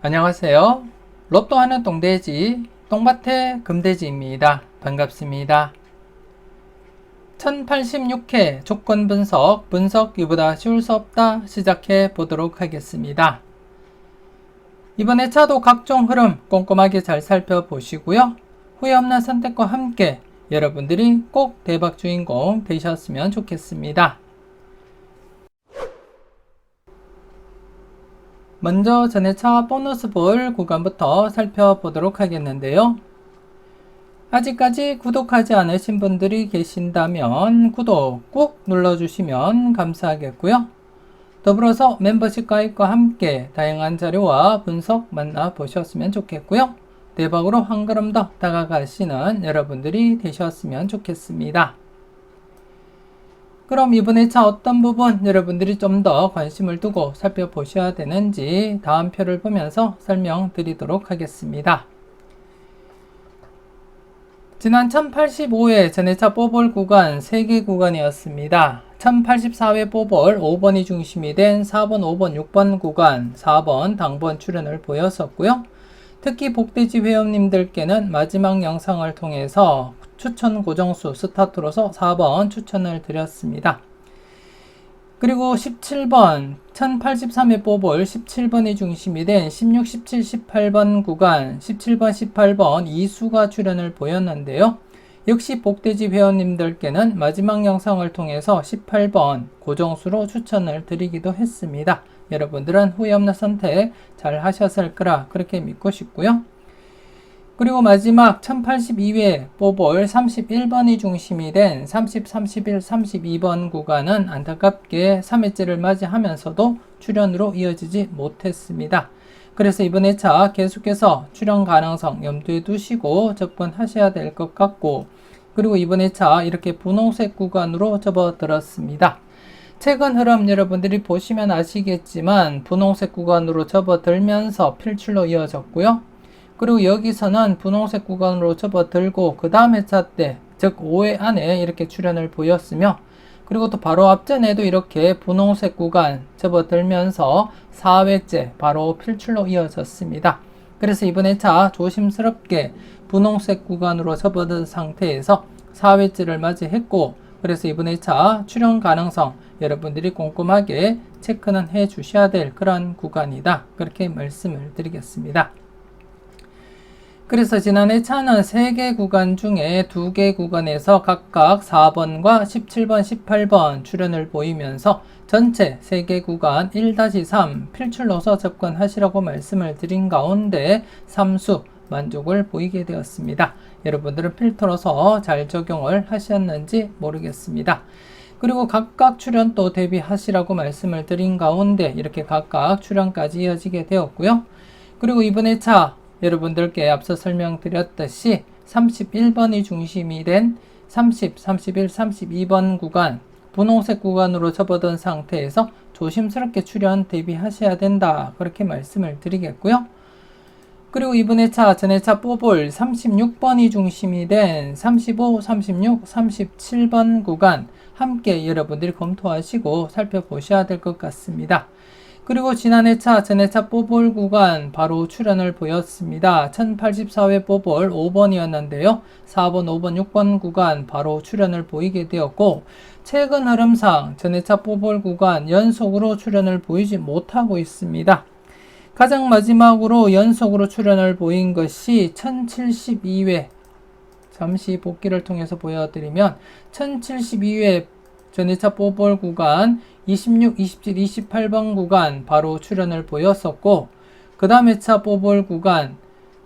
안녕하세요. 로또 하는 똥돼지, 똥밭의 금돼지입니다. 반갑습니다. 1086회 조건 분석 이보다 쉬울 수 없다 시작해 보도록 하겠습니다. 이번 회차도 각종 흐름 꼼꼼하게 잘 살펴보시고요. 후회 없는 선택과 함께 여러분들이 꼭 대박 주인공 되셨으면 좋겠습니다. 먼저 전회차 보너스 볼 구간부터 살펴보도록 하겠는데요. 아직까지 구독하지 않으신 분들이 계신다면 구독 꾹 눌러주시면 감사하겠고요. 더불어서 멤버십 가입과 함께 다양한 자료와 분석 만나보셨으면 좋겠고요. 대박으로 한 걸음 더 다가가시는 여러분들이 되셨으면 좋겠습니다. 그럼 이번 회차 어떤 부분 여러분들이 좀 더 관심을 두고 살펴보셔야 되는지 다음 표를 보면서 설명드리도록 하겠습니다. 지난 1085회 전회차 뽀볼 구간 3개 구간이었습니다. 1084회 뽀볼 5번이 중심이 된 4번, 5번, 6번 구간 4번 당번 출연을 보였었고요. 특히 복돼지 회원님들께는 마지막 영상을 통해서 추천 고정수 스타트로서 4번 추천을 드렸습니다. 그리고 17번 1083회 뽀볼 17번이 중심이 된 16, 17, 18번 구간 17번, 18번 이수가 출연을 보였는데요. 역시 복돼지 회원님들께는 마지막 영상을 통해서 18번 고정수로 추천을 드리기도 했습니다. 여러분들은 후회 없는 선택 잘 하셨을 거라 그렇게 믿고 싶고요. 그리고 마지막 1082회 뽀볼 31번이 중심이 된 30, 31, 32번 구간은 안타깝게 3회째를 맞이하면서도 출연으로 이어지지 못했습니다. 그래서 이번 회차 계속해서 출연 가능성 염두에 두시고 접근하셔야 될 것 같고, 그리고 이번 회차 이렇게 분홍색 구간으로 접어들었습니다. 최근 흐름 여러분들이 보시면 아시겠지만 분홍색 구간으로 접어들면서 필출로 이어졌고요. 그리고 여기서는 분홍색 구간으로 접어들고 그 다음 회차 때, 즉 5회 안에 이렇게 출현을 보였으며, 그리고 또 바로 앞전에도 이렇게 분홍색 구간 접어들면서 4회째 바로 필출로 이어졌습니다. 그래서 이번 회차 조심스럽게 분홍색 구간으로 접어든 상태에서 4회째를 맞이했고, 그래서 이번 회차 출현 가능성 여러분들이 꼼꼼하게 체크는 해 주셔야 될 그런 구간이다, 그렇게 말씀을 드리겠습니다. 그래서 지난 회차는 3개 구간 중에 2개 구간에서 각각 4번과 17번, 18번 출연을 보이면서 전체 3개 구간 1-3 필출로서 접근하시라고 말씀을 드린 가운데 3수 만족을 보이게 되었습니다. 여러분들은 필터로서 잘 적용을 하셨는지 모르겠습니다. 그리고 각각 출연 또 대비하시라고 말씀을 드린 가운데 이렇게 각각 출연까지 이어지게 되었고요. 그리고 이번 회차 여러분들께 앞서 설명드렸듯이 31번이 중심이 된 30, 31, 32번 구간 분홍색 구간으로 접어든 상태에서 조심스럽게 출연 대비하셔야 된다, 그렇게 말씀을 드리겠고요. 그리고 이번 회차 전회차 뽀볼 36번이 중심이 된 35, 36, 37번 구간 함께 여러분들이 검토하시고 살펴보셔야 될 것 같습니다. 그리고 지난 회차 전회차 뽀볼 구간 바로 출연을 보였습니다. 1084회 뽀볼 5번이었는데요. 4번, 5번, 6번 구간 바로 출연을 보이게 되었고, 최근 흐름상 전회차 뽀볼 구간 연속으로 출연을 보이지 못하고 있습니다. 가장 마지막으로 연속으로 출연을 보인 것이 1072회, 잠시 복기를 통해서 보여드리면 1072회 전회차 뽀볼 구간 26, 27, 28번 구간 바로 출연을 보였었고, 그 다음 회차 뽀볼 구간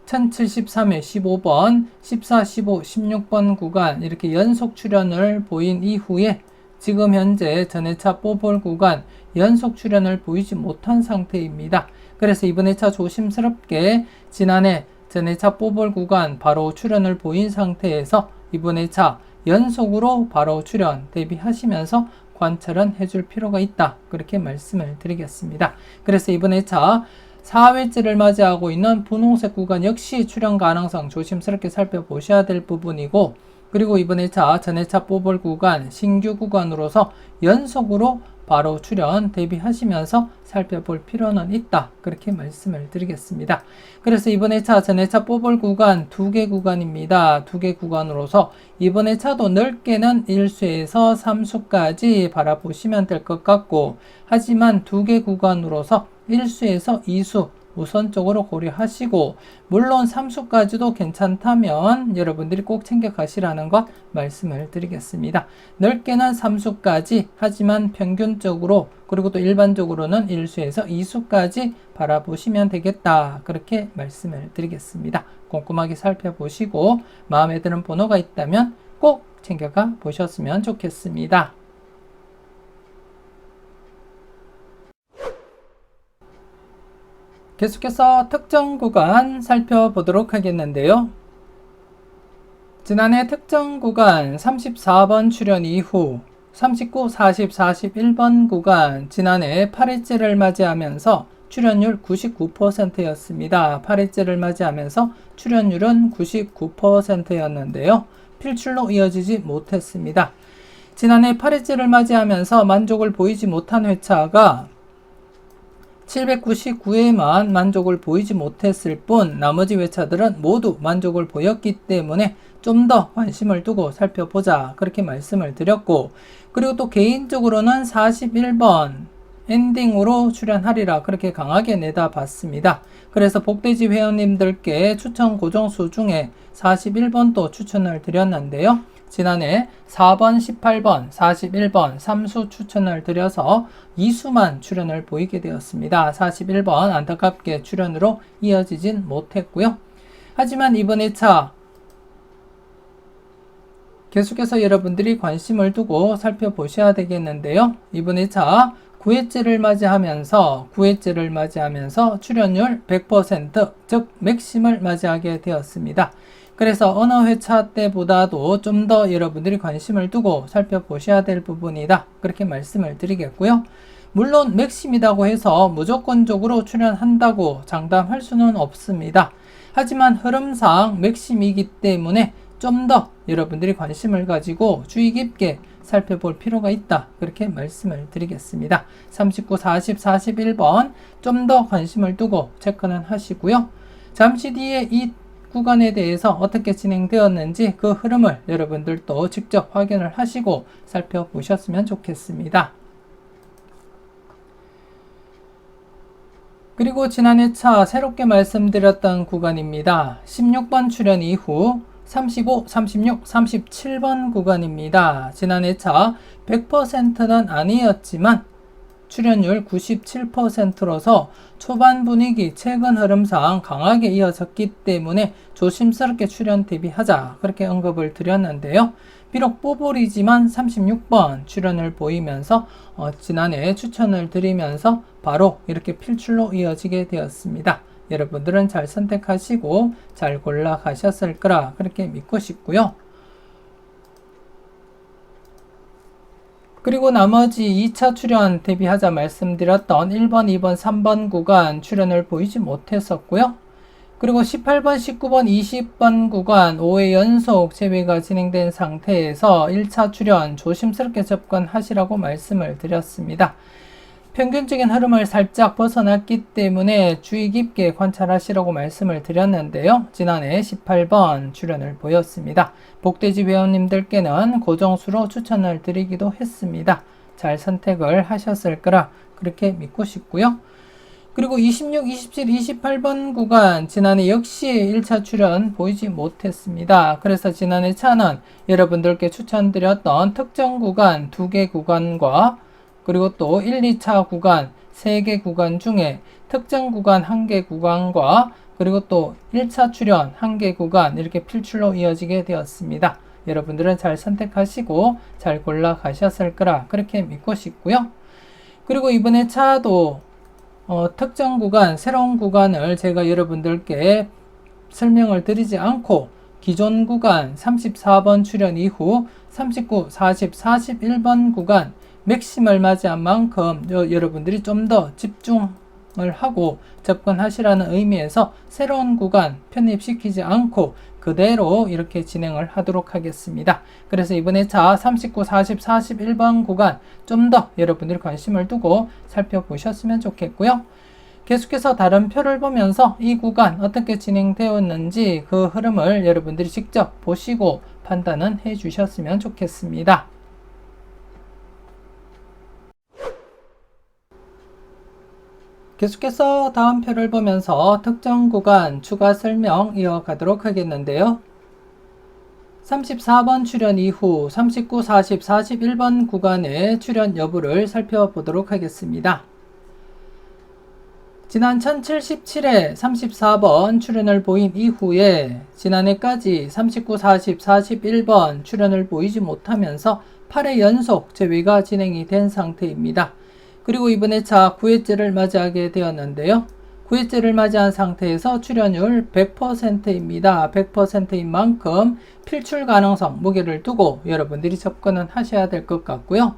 1073회 15번, 14, 15, 16번 구간 이렇게 연속 출연을 보인 이후에 지금 현재 전회차 뽀볼 구간 연속 출연을 보이지 못한 상태입니다. 그래서 이번 회차 조심스럽게 지난해 전회차 뽀볼 구간 바로 출연을 보인 상태에서 이번 회차 연속으로 바로 출연 대비하시면서 관찰은 해줄 필요가 있다, 그렇게 말씀을 드리겠습니다. 그래서 이번 회차 4회째를 맞이하고 있는 분홍색 구간 역시 출연 가능성 조심스럽게 살펴보셔야 될 부분이고, 그리고 이번 회차 전회차 뽀볼 구간 신규 구간으로서 연속으로 바로 출연 대비하시면서 살펴볼 필요는 있다. 그렇게 말씀을 드리겠습니다. 그래서 이번 회차, 전 회차 뽑을 구간 2개 구간입니다. 2개 구간으로서 이번 회차도 넓게는 1수에서 3수까지 바라보시면 될 것 같고, 하지만 2개 구간으로서 1수에서 2수 우선적으로 고려하시고, 물론 3수까지도 괜찮다면 여러분들이 꼭 챙겨 가시라는 것 말씀을 드리겠습니다. 넓게는 3수까지, 하지만 평균적으로 그리고 또 일반적으로는 1수에서 2수까지 바라보시면 되겠다. 그렇게 말씀을 드리겠습니다. 꼼꼼하게 살펴보시고 마음에 드는 번호가 있다면 꼭 챙겨가 보셨으면 좋겠습니다. 계속해서 특정 구간 살펴보도록 하겠는데요. 지난해 특정 구간 34번 출연 이후 39, 40, 41번 구간 지난해 8회째를 맞이하면서 출연율 99%였습니다. 8회째를 맞이하면서 출연율은 99%였는데요. 필출로 이어지지 못했습니다. 지난해 8회째를 맞이하면서 만족을 보이지 못한 회차가 799회만 만족을 보이지 못했을 뿐 나머지 회차들은 모두 만족을 보였기 때문에 좀 더 관심을 두고 살펴보자 그렇게 말씀을 드렸고, 그리고 또 개인적으로는 41번 엔딩으로 출연하리라 그렇게 강하게 내다봤습니다. 그래서 복돼지 회원님들께 추천 고정수 중에 41번도 추천을 드렸는데요. 지난해 4번, 18번, 41번 3수 추천을 드려서 2수만 출연을 보이게 되었습니다. 41번 안타깝게 출연으로 이어지진 못했고요. 하지만 이번 회차 계속해서 여러분들이 관심을 두고 살펴보셔야 되겠는데요. 이번 회차 9회째를 맞이하면서 출연율 100%, 즉 맥심을 맞이하게 되었습니다. 그래서 어느 회차 때보다도 좀 더 여러분들이 관심을 두고 살펴보셔야 될 부분이다. 그렇게 말씀을 드리겠고요. 물론 맥심이라고 해서 무조건적으로 출연한다고 장담할 수는 없습니다. 하지만 흐름상 맥심이기 때문에 좀 더 여러분들이 관심을 가지고 주의 깊게 살펴볼 필요가 있다. 그렇게 말씀을 드리겠습니다. 39, 40, 41번 좀 더 관심을 두고 체크는 하시고요. 잠시 뒤에 이 구간에 대해서 어떻게 진행되었는지 그 흐름을 여러분들도 직접 확인을 하시고 살펴보셨으면 좋겠습니다. 그리고 지난 회차 새롭게 말씀드렸던 구간입니다. 16번 출연 이후 35, 36, 37번 구간입니다. 지난 회차 100%는 아니었지만 출연율 97%로서 초반 분위기, 최근 흐름상 강하게 이어졌기 때문에 조심스럽게 출연 대비하자 그렇게 언급을 드렸는데요. 비록 뽀볼이지만 36번 출연을 보이면서 지난해 추천을 드리면서 바로 이렇게 필출로 이어지게 되었습니다. 여러분들은 잘 선택하시고 잘 골라 가셨을 거라 그렇게 믿고 싶고요. 그리고 나머지 2차 출연 대비하자 말씀드렸던 1번, 2번, 3번 구간 출연을 보이지 못했었고요. 그리고 18번, 19번, 20번 구간 5회 연속 재배가 진행된 상태에서 1차 출연 조심스럽게 접근하시라고 말씀을 드렸습니다. 평균적인 흐름을 살짝 벗어났기 때문에 주의 깊게 관찰하시라고 말씀을 드렸는데요. 지난해 18번 출연을 보였습니다. 복돼지 회원님들께는 고정수로 추천을 드리기도 했습니다. 잘 선택을 하셨을 거라 그렇게 믿고 싶고요. 그리고 26, 27, 28번 구간 지난해 역시 1차 출연 보이지 못했습니다. 그래서 지난해 차는 여러분들께 추천드렸던 특정 구간 2개 구간과 그리고 또 1, 2차 구간 3개 구간 중에 특정 구간 1개 구간과 그리고 또 1차 출연 1개 구간 이렇게 필출로 이어지게 되었습니다. 여러분들은 잘 선택하시고 잘 골라 가셨을 거라 그렇게 믿고 싶고요. 그리고 이번에 차도 특정 구간, 새로운 구간을 제가 여러분들께 설명을 드리지 않고 기존 구간 34번 출연 이후 39, 40, 41번 구간 맥심을 맞이한 만큼 여러분들이 좀 더 집중을 하고 접근하시라는 의미에서 새로운 구간 편입시키지 않고 그대로 이렇게 진행을 하도록 하겠습니다. 그래서 이번에 차 39, 40, 41번 구간 좀 더 여러분들이 관심을 두고 살펴보셨으면 좋겠고요. 계속해서 다른 표를 보면서 이 구간 어떻게 진행되었는지 그 흐름을 여러분들이 직접 보시고 판단은 해 주셨으면 좋겠습니다. 계속해서 다음 표를 보면서 특정 구간 추가 설명 이어가도록 하겠는데요. 34번 출현 이후 39, 40, 41번 구간의 출현 여부를 살펴보도록 하겠습니다. 지난 1077에 34번 출현을 보인 이후에 지난해까지 39, 40, 41번 출현을 보이지 못하면서 8회 연속 재회가 진행이 된 상태입니다. 그리고 이번에 차 9회째를 맞이하게 되었는데요. 9회째를 맞이한 상태에서 출현율 100%입니다. 100%인 만큼 필출 가능성 무게를 두고 여러분들이 접근은 하셔야 될 것 같고요.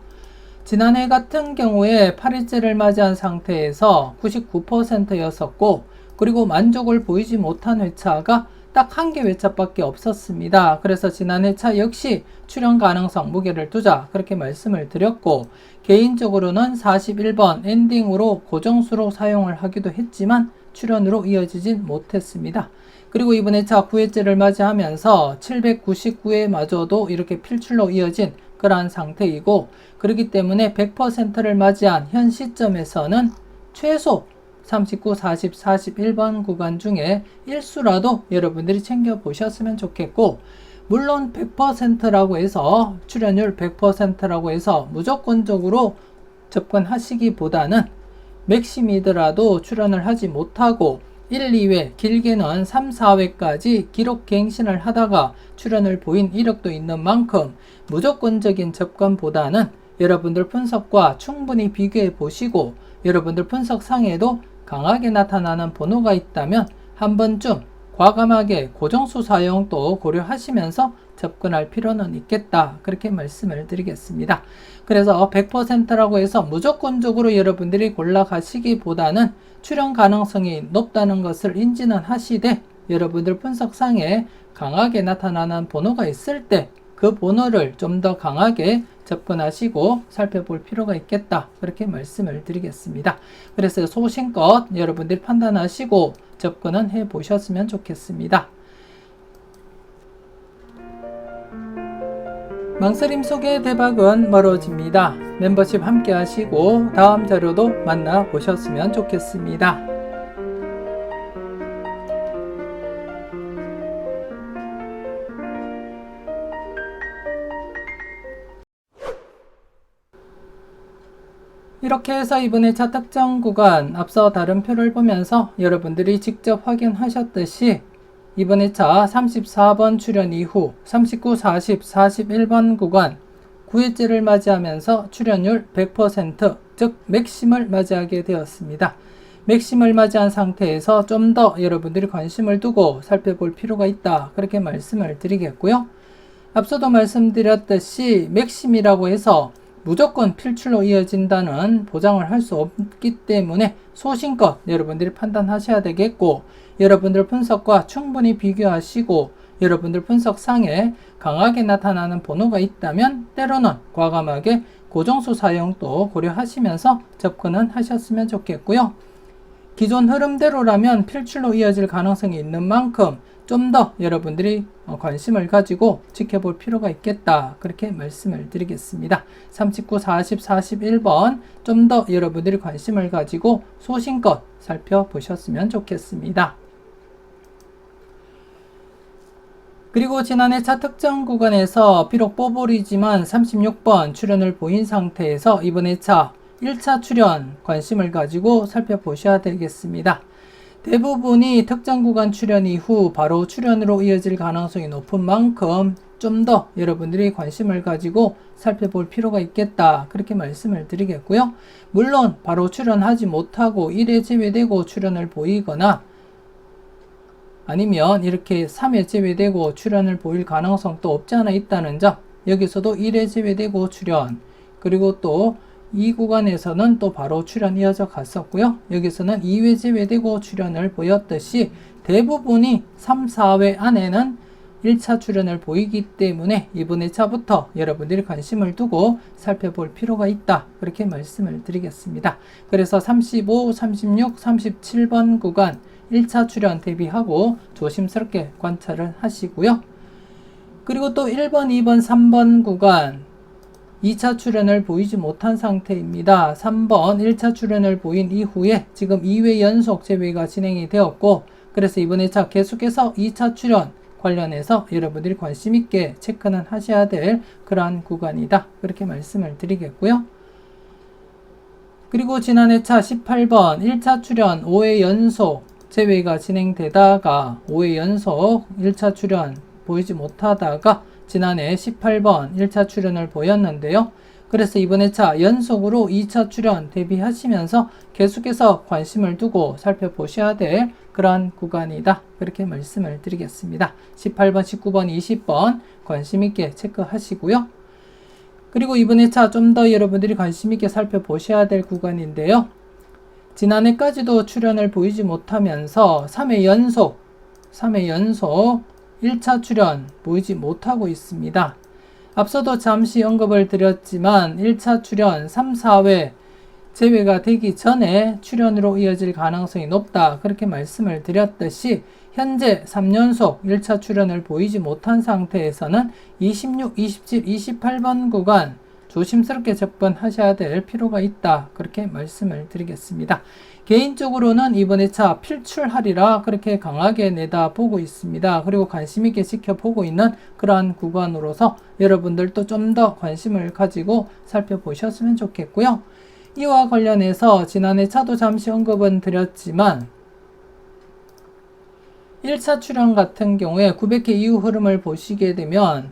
지난해 같은 경우에 8회째를 맞이한 상태에서 99%였었고 그리고 만족을 보이지 못한 회차가 딱 한 개 회차밖에 없었습니다. 그래서 지난 회차 역시 출현 가능성 무게를 두자 그렇게 말씀을 드렸고 개인적으로는 41번 엔딩으로 고정수로 사용을 하기도 했지만 출현으로 이어지진 못했습니다. 그리고 이번 회차 9회째를 맞이하면서 799회 마저도 이렇게 필출로 이어진 그러한 상태이고 그렇기 때문에 100%를 맞이한 현 시점에서는 최소 39, 40, 41번 구간 중에 일수라도 여러분들이 챙겨보셨으면 좋겠고 물론 100%라고 해서 출현율 100%라고 해서 무조건적으로 접근하시기보다는 맥심이더라도 출현을 하지 못하고 1, 2회 길게는 3, 4회까지 기록 갱신을 하다가 출현을 보인 이력도 있는 만큼 무조건적인 접근보다는 여러분들 분석과 충분히 비교해 보시고 여러분들 분석상에도 강하게 나타나는 번호가 있다면 한 번쯤 과감하게 고정수 사용도 고려하시면서 접근할 필요는 있겠다 그렇게 말씀을 드리겠습니다. 그래서 100%라고 해서 무조건적으로 여러분들이 골라가시기보다는 출현 가능성이 높다는 것을 인지는 하시되 여러분들 분석상에 강하게 나타나는 번호가 있을 때 그 번호를 좀 더 강하게 접근하시고 살펴볼 필요가 있겠다 그렇게 말씀을 드리겠습니다. 그래서 소신껏 여러분들이 판단하시고 접근은 해 보셨으면 좋겠습니다. 망설임 속의 대박은 멀어집니다. 멤버십 함께 하시고 다음 자료도 만나보셨으면 좋겠습니다. 이렇게 해서 이번 회차 특정 구간 앞서 다른 표를 보면서 여러분들이 직접 확인하셨듯이 이번 회차 34번 출현 이후 39, 40, 41번 구간 9회째를 맞이하면서 출현율 100%, 즉 맥심을 맞이하게 되었습니다. 맥심을 맞이한 상태에서 좀 더 여러분들이 관심을 두고 살펴볼 필요가 있다 그렇게 말씀을 드리겠고요. 앞서도 말씀드렸듯이 맥심이라고 해서 무조건 필출로 이어진다는 보장을 할 수 없기 때문에 소신껏 여러분들이 판단하셔야 되겠고 여러분들 분석과 충분히 비교하시고 여러분들 분석상에 강하게 나타나는 번호가 있다면 때로는 과감하게 고정수 사용도 고려하시면서 접근은 하셨으면 좋겠고요. 기존 흐름대로라면 필출로 이어질 가능성이 있는 만큼 좀 더 여러분들이 관심을 가지고 지켜볼 필요가 있겠다 그렇게 말씀을 드리겠습니다. 39, 40, 41번 좀 더 여러분들이 관심을 가지고 소신껏 살펴보셨으면 좋겠습니다. 그리고 지난해 차 특정 구간에서 비록 뽀볼이지만 36번 출현을 보인 상태에서 이번 차 1차 출현 관심을 가지고 살펴보셔야 되겠습니다. 대부분이 특정 구간 출현 이후 바로 출현으로 이어질 가능성이 높은 만큼 좀 더 여러분들이 관심을 가지고 살펴볼 필요가 있겠다 그렇게 말씀을 드리겠고요. 물론 바로 출현하지 못하고 1회 제외되고 출현을 보이거나 아니면 이렇게 3회 제외되고 출현을 보일 가능성도 없지 않아 있다는 점 여기서도 1회 제외되고 출현 그리고 또 이 구간에서는 또 바로 출현 이어져 갔었고요. 여기서는 2회 제외되고 출현을 보였듯이 대부분이 3, 4회 안에는 1차 출현을 보이기 때문에 이번에 차부터 여러분들이 관심을 두고 살펴볼 필요가 있다. 그렇게 말씀을 드리겠습니다. 그래서 35, 36, 37번 구간 1차 출현 대비하고 조심스럽게 관찰을 하시고요. 그리고 또 1번, 2번, 3번 구간 2차 출현을 보이지 못한 상태입니다. 3번 1차 출현을 보인 이후에 지금 2회 연속 재배가 진행이 되었고, 그래서 이번에 자 계속해서 2차 출현 관련해서 여러분들이 관심 있게 체크는 하셔야 될 그러한 구간이다. 그렇게 말씀을 드리겠고요. 그리고 지난해 차 18번 1차 출현 5회 연속 재배가 진행되다가 5회 연속 1차 출현 보이지 못하다가 지난해 18번 1차 출현을 보였는데요. 그래서 이번에 차 연속으로 2차 출현 대비하시면서 계속해서 관심을 두고 살펴보셔야 될 그러한 구간이다. 그렇게 말씀을 드리겠습니다. 18번, 19번, 20번 관심 있게 체크하시고요. 그리고 이번에 차 좀 더 여러분들이 관심 있게 살펴보셔야 될 구간인데요. 지난해까지도 출현을 보이지 못하면서 3회 연속 1차 출현 보이지 못하고 있습니다. 앞서도 잠시 언급을 드렸지만 1차 출현 3, 4회 재배가 되기 전에 출현으로 이어질 가능성이 높다. 그렇게 말씀을 드렸듯이 현재 3연속 1차 출현을 보이지 못한 상태에서는 26, 27, 28번 구간 조심스럽게 접근하셔야 될 필요가 있다. 그렇게 말씀을 드리겠습니다. 개인적으로는 이번에 차 필출하리라 그렇게 강하게 내다보고 있습니다. 그리고 관심 있게 지켜보고 있는 그러한 구간으로서 여러분들도 좀 더 관심을 가지고 살펴보셨으면 좋겠고요. 이와 관련해서 지난해 차도 잠시 언급은 드렸지만 1차 출현 같은 경우에 900회 이후 흐름을 보시게 되면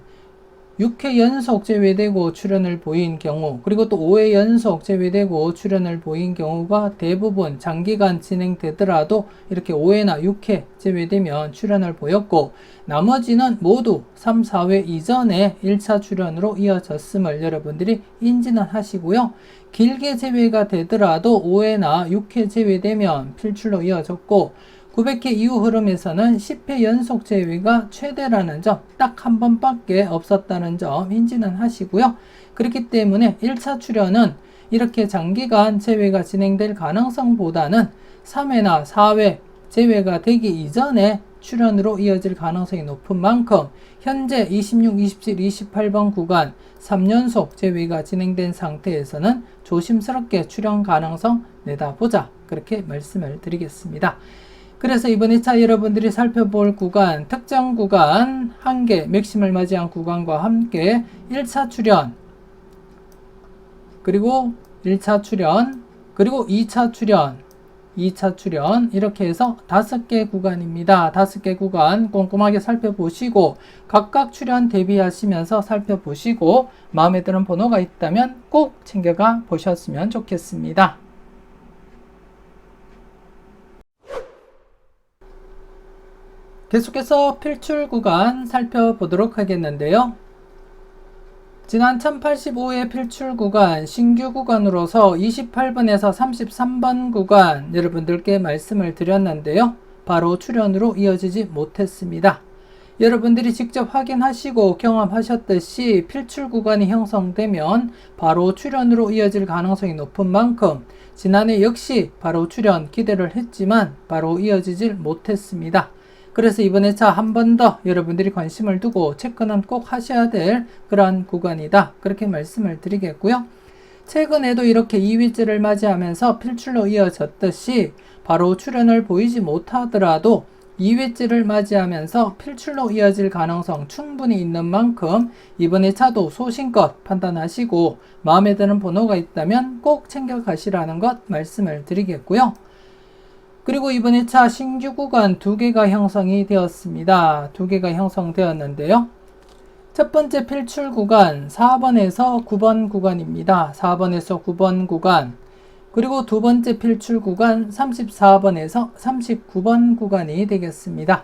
6회 연속 재배되고 출현을 보인 경우, 그리고 또 5회 연속 재배되고 출현을 보인 경우가 대부분 장기간 진행되더라도 이렇게 5회나 6회 재배되면 출현을 보였고, 나머지는 모두 3, 4회 이전에 1차 출현으로 이어졌음을 여러분들이 인지는 하시고요. 길게 재배가 되더라도 5회나 6회 재배되면 필출로 이어졌고, 900회 이후 흐름에서는 10회 연속 재배가 최대라는 점, 딱 한 번밖에 없었다는 점 인지는 하시고요. 그렇기 때문에 1차 출현은 이렇게 장기간 재배가 진행될 가능성보다는 3회나 4회 재배가 되기 이전에 출현으로 이어질 가능성이 높은 만큼 현재 26, 27, 28번 구간 3연속 재배가 진행된 상태에서는 조심스럽게 출현 가능성 내다보자. 그렇게 말씀을 드리겠습니다. 그래서 이번 2차 여러분들이 살펴볼 구간, 특정 구간, 한계, 맥심을 맞이한 구간과 함께 1차 출현, 그리고 1차 출현, 그리고 2차 출현, 2차 출현 이렇게 해서 5개 구간입니다. 5개 구간 꼼꼼하게 살펴보시고 각각 출현 대비하시면서 살펴보시고 마음에 드는 번호가 있다면 꼭 챙겨가 보셨으면 좋겠습니다. 계속해서 필출 구간 살펴보도록 하겠는데요. 지난 1085회 필출 구간 신규 구간으로서 28번에서 33번 구간 여러분들께 말씀을 드렸는데요. 바로 출현으로 이어지지 못했습니다. 여러분들이 직접 확인하시고 경험하셨듯이 필출 구간이 형성되면 바로 출현으로 이어질 가능성이 높은 만큼 지난해 역시 바로 출현 기대를 했지만 바로 이어지질 못했습니다. 그래서 이번에 차 한 번 더 여러분들이 관심을 두고 체크는 꼭 하셔야 될 그러한 구간이다. 그렇게 말씀을 드리겠고요. 최근에도 이렇게 2위째를 맞이하면서 필출로 이어졌듯이 바로 출현을 보이지 못하더라도 2회째를 맞이하면서 필출로 이어질 가능성 충분히 있는 만큼 이번에 차도 소신껏 판단하시고 마음에 드는 번호가 있다면 꼭 챙겨가시라는 것 말씀을 드리겠고요. 그리고 이번에 차 신규 구간 2개가 형성이 되었습니다. 2개가 형성되었는데요. 첫 번째 필출 구간 4번에서 9번 구간입니다. 4번에서 9번 구간, 그리고 두 번째 필출 구간 34번에서 39번 구간이 되겠습니다.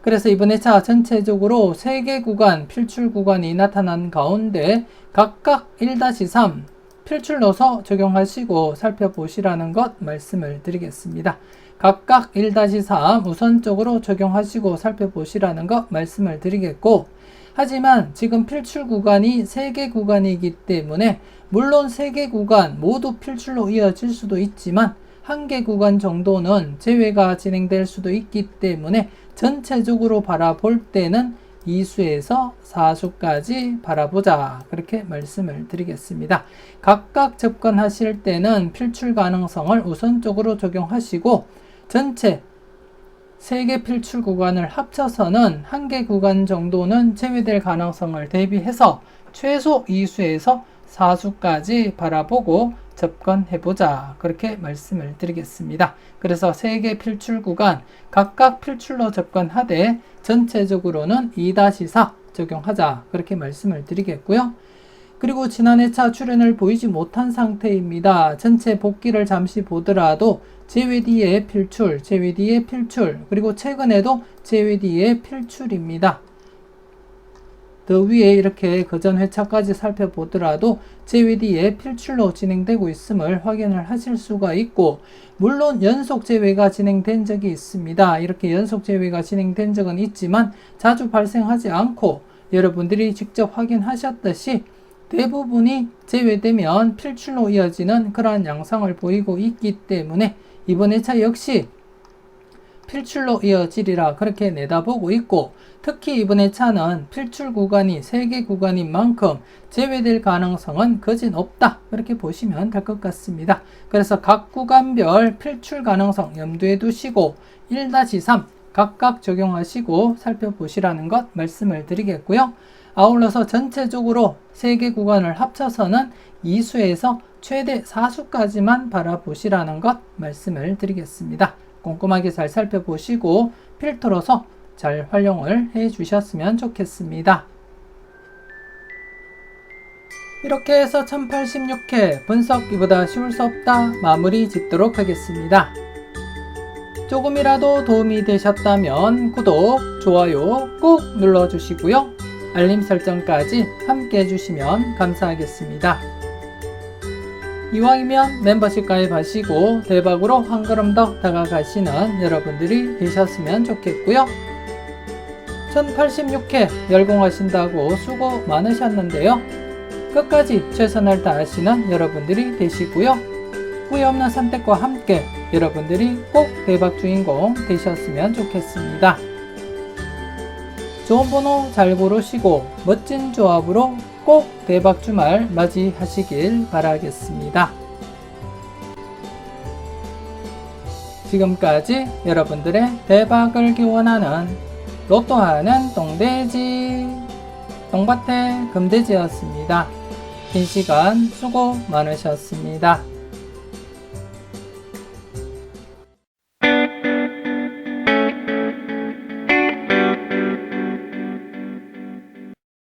그래서 이번에 차 전체적으로 3개 구간 필출 구간이 나타난 가운데 각각 1-3 필출로서 적용하시고 살펴보시라는 것 말씀을 드리겠습니다. 각각 1-3 우선적으로 적용하시고 살펴보시라는 거 말씀을 드리겠고, 하지만 지금 필출 구간이 3개 구간이기 때문에 물론 3개 구간 모두 필출로 이어질 수도 있지만 1개 구간 정도는 제외가 진행될 수도 있기 때문에 전체적으로 바라볼 때는 2수에서 4수까지 바라보자, 그렇게 말씀을 드리겠습니다. 각각 접근하실 때는 필출 가능성을 우선적으로 적용하시고 전체 3개 필출 구간을 합쳐서는 1개 구간 정도는 제외될 가능성을 대비해서 최소 2수에서 4수까지 바라보고 접근해보자, 그렇게 말씀을 드리겠습니다. 그래서 3개 필출 구간 각각 필출로 접근하되 전체적으로는 2-4 적용하자, 그렇게 말씀을 드리겠고요. 그리고 지난 회차 출연을 보이지 못한 상태입니다. 전체 복기를 잠시 보더라도 제외 뒤에 필출, 제외 뒤에 필출, 그리고 최근에도 제외 뒤에 필출입니다. 더 위에 이렇게 그전 회차까지 살펴보더라도 제외 뒤에 필출로 진행되고 있음을 확인을 하실 수가 있고, 물론 연속 제외가 진행된 적이 있습니다. 이렇게 연속 제외가 진행된 적은 있지만 자주 발생하지 않고 여러분들이 직접 확인하셨듯이 대부분이 제외되면 필출로 이어지는 그러한 양상을 보이고 있기 때문에 이번 회차 역시 필출로 이어지리라 그렇게 내다보고 있고, 특히 이번 회차는 필출 구간이 3개 구간인 만큼 제외될 가능성은 거진 없다, 그렇게 보시면 될 것 같습니다. 그래서 각 구간별 필출 가능성 염두에 두시고 1-3 각각 적용하시고 살펴보시라는 것 말씀을 드리겠고요. 아울러서 전체적으로 3개 구간을 합쳐서는 2수에서 최대 4수까지만 바라보시라는 것 말씀을 드리겠습니다. 꼼꼼하게 잘 살펴보시고 필터로서 잘 활용을 해 주셨으면 좋겠습니다. 이렇게 해서 1086회 분석 이보다 쉬울 수 없다 마무리 짓도록 하겠습니다. 조금이라도 도움이 되셨다면 구독, 좋아요 꼭 눌러주시고요. 알림 설정까지 함께 해주시면 감사하겠습니다. 이왕이면 멤버십 가입하시고 대박으로 한 걸음 더 다가가시는 여러분들이 되셨으면 좋겠고요. 1086회 열공하신다고 수고 많으셨는데요. 끝까지 최선을 다하시는 여러분들이 되시고요. 후회 없는 선택과 함께 여러분들이 꼭 대박 주인공 되셨으면 좋겠습니다. 좋은 번호 잘 고르시고 멋진 조합으로 꼭 대박 주말 맞이하시길 바라겠습니다. 지금까지 여러분들의 대박을 기원하는 로또하는 똥돼지 똥밭의 금돼지였습니다. 긴 시간 수고 많으셨습니다.